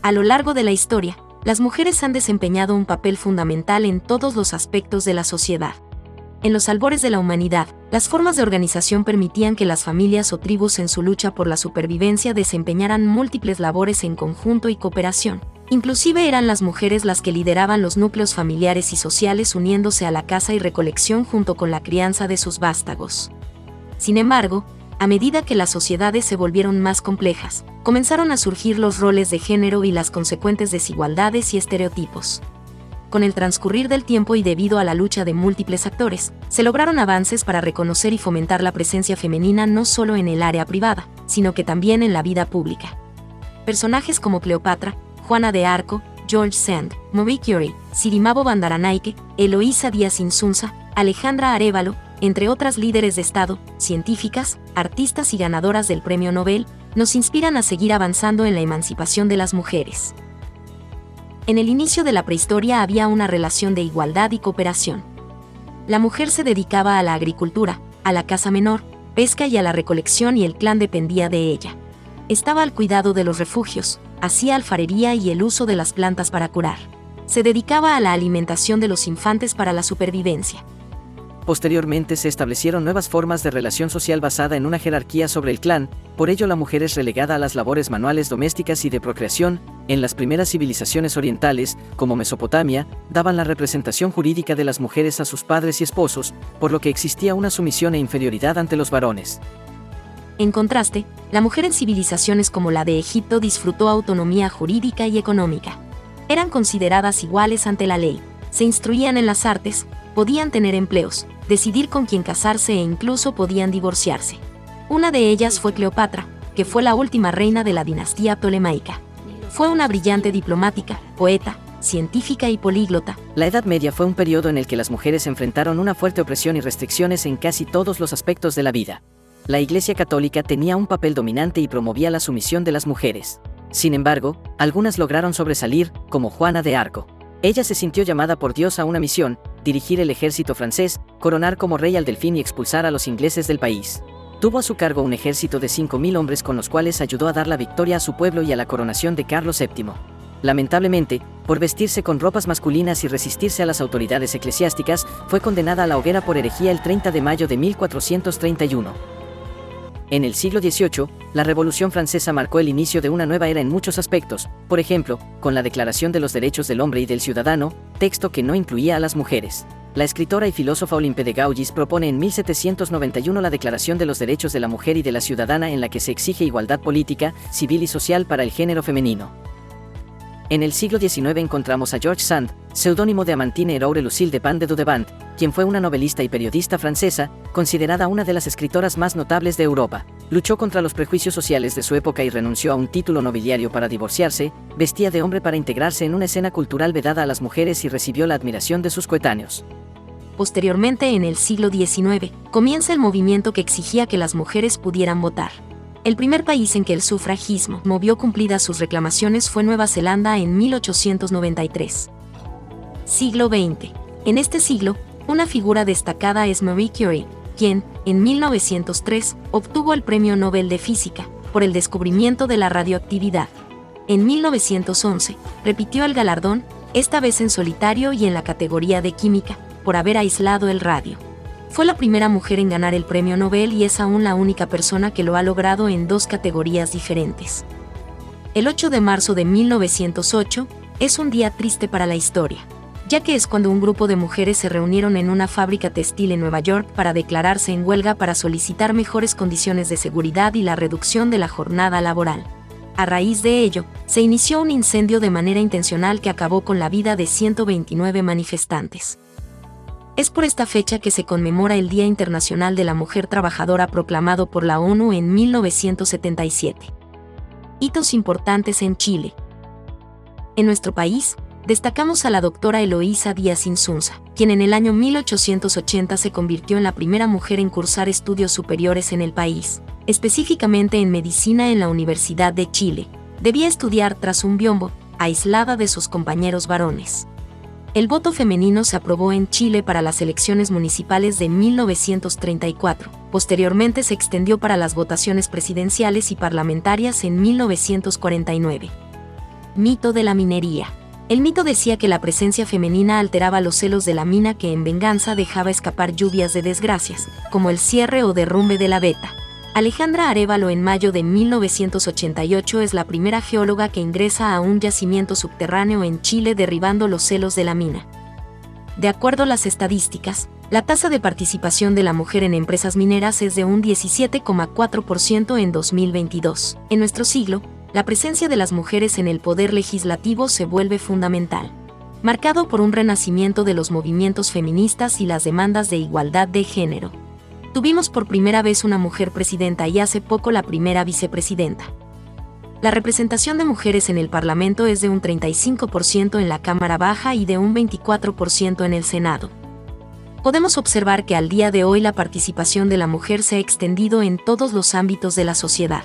A lo largo de la historia, las mujeres han desempeñado un papel fundamental en todos los aspectos de la sociedad. En los albores de la humanidad, las formas de organización permitían que las familias o tribus en su lucha por la supervivencia desempeñaran múltiples labores en conjunto y cooperación. Inclusive eran las mujeres las que lideraban los núcleos familiares y sociales uniéndose a la caza y recolección junto con la crianza de sus vástagos. Sin embargo, a medida que las sociedades se volvieron más complejas, comenzaron a surgir los roles de género y las consecuentes desigualdades y estereotipos. Con el transcurrir del tiempo y debido a la lucha de múltiples actores, se lograron avances para reconocer y fomentar la presencia femenina no solo en el área privada, sino que también en la vida pública. Personajes como Cleopatra, Juana de Arco, George Sand, Marie Curie, Sirimavo Bandaranaike, Eloísa Díaz Insunza, Alejandra Arévalo, entre otras líderes de Estado, científicas, artistas y ganadoras del Premio Nobel, nos inspiran a seguir avanzando en la emancipación de las mujeres. En el inicio de la prehistoria había una relación de igualdad y cooperación. La mujer se dedicaba a la agricultura, a la caza menor, pesca y a la recolección y el clan dependía de ella. Estaba al cuidado de los refugios, hacía alfarería y el uso de las plantas para curar. Se dedicaba a la alimentación de los infantes para la supervivencia. Posteriormente se establecieron nuevas formas de relación social basada en una jerarquía sobre el clan, por ello la mujer es relegada a las labores manuales domésticas y de procreación. En las primeras civilizaciones orientales, como Mesopotamia, daban la representación jurídica de las mujeres a sus padres y esposos, por lo que existía una sumisión e inferioridad ante los varones. En contraste, la mujer en civilizaciones como la de Egipto disfrutó autonomía jurídica y económica. Eran consideradas iguales ante la ley, se instruían en las artes, podían tener empleos, decidir con quién casarse e incluso podían divorciarse. Una de ellas fue Cleopatra, que fue la última reina de la dinastía ptolemaica. Fue una brillante diplomática, poeta, científica y políglota. La Edad Media fue un periodo en el que las mujeres enfrentaron una fuerte opresión y restricciones en casi todos los aspectos de la vida. La Iglesia Católica tenía un papel dominante y promovía la sumisión de las mujeres. Sin embargo, algunas lograron sobresalir, como Juana de Arco. Ella se sintió llamada por Dios a una misión: dirigir el ejército francés, coronar como rey al delfín y expulsar a los ingleses del país. Tuvo a su cargo un ejército de 5.000 hombres con los cuales ayudó a dar la victoria a su pueblo y a la coronación de Carlos VII. Lamentablemente, por vestirse con ropas masculinas y resistirse a las autoridades eclesiásticas, fue condenada a la hoguera por herejía el 30 de mayo de 1431. En el siglo XVIII, la Revolución Francesa marcó el inicio de una nueva era en muchos aspectos, por ejemplo, con la Declaración de los Derechos del Hombre y del Ciudadano, texto que no incluía a las mujeres. La escritora y filósofa Olympe de Gouges propone en 1791 la Declaración de los Derechos de la Mujer y de la Ciudadana, en la que se exige igualdad política, civil y social para el género femenino. En el siglo XIX encontramos a George Sand, seudónimo de Amantine Eroure Lucille de Pan de Dudevant, quien fue una novelista y periodista francesa, considerada una de las escritoras más notables de Europa. Luchó contra los prejuicios sociales de su época y renunció a un título nobiliario para divorciarse, vestía de hombre para integrarse en una escena cultural vedada a las mujeres y recibió la admiración de sus coetáneos. Posteriormente, en el siglo XIX, comienza el movimiento que exigía que las mujeres pudieran votar. El primer país en que el sufragismo movió cumplidas sus reclamaciones fue Nueva Zelanda en 1893. Siglo XX. En este siglo, una figura destacada es Marie Curie, quien, en 1903, obtuvo el Premio Nobel de Física, por el descubrimiento de la radioactividad. En 1911, repitió el galardón, esta vez en solitario y en la categoría de química, por haber aislado el radio. Fue la primera mujer en ganar el Premio Nobel y es aún la única persona que lo ha logrado en dos categorías diferentes. El 8 de marzo de 1908 es un día triste para la historia, ya que es cuando un grupo de mujeres se reunieron en una fábrica textil en Nueva York para declararse en huelga para solicitar mejores condiciones de seguridad y la reducción de la jornada laboral. A raíz de ello, se inició un incendio de manera intencional que acabó con la vida de 129 manifestantes. Es por esta fecha que se conmemora el Día Internacional de la Mujer Trabajadora proclamado por la ONU en 1977. Hitos importantes en Chile. En nuestro país, destacamos a la doctora Eloísa Díaz Insunza, quien en el año 1880 se convirtió en la primera mujer en cursar estudios superiores en el país, específicamente en medicina en la Universidad de Chile. Debía estudiar tras un biombo, aislada de sus compañeros varones. El voto femenino se aprobó en Chile para las elecciones municipales de 1934. Posteriormente se extendió para las votaciones presidenciales y parlamentarias en 1949. Mito de la minería. El mito decía que la presencia femenina alteraba los celos de la mina, que en venganza dejaba escapar lluvias de desgracias, como el cierre o derrumbe de la veta. Alejandra Arévalo, en mayo de 1988, es la primera geóloga que ingresa a un yacimiento subterráneo en Chile, derribando los celos de la mina. De acuerdo a las estadísticas, la tasa de participación de la mujer en empresas mineras es de un 17,4% en 2022. En nuestro siglo, la presencia de las mujeres en el poder legislativo se vuelve fundamental, marcado por un renacimiento de los movimientos feministas y las demandas de igualdad de género. Tuvimos por primera vez una mujer presidenta y hace poco la primera vicepresidenta. La representación de mujeres en el Parlamento es de un 35% en la Cámara Baja y de un 24% en el Senado. Podemos observar que al día de hoy la participación de la mujer se ha extendido en todos los ámbitos de la sociedad.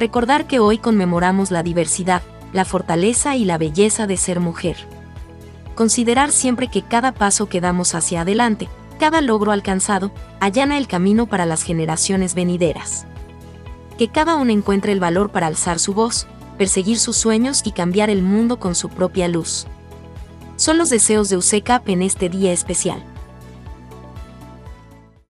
Recordar que hoy conmemoramos la diversidad, la fortaleza y la belleza de ser mujer. Considerar siempre que cada paso que damos hacia adelante, cada logro alcanzado, allana el camino para las generaciones venideras. Que cada uno encuentre el valor para alzar su voz, perseguir sus sueños y cambiar el mundo con su propia luz. Son los deseos de UCECAP en este día especial.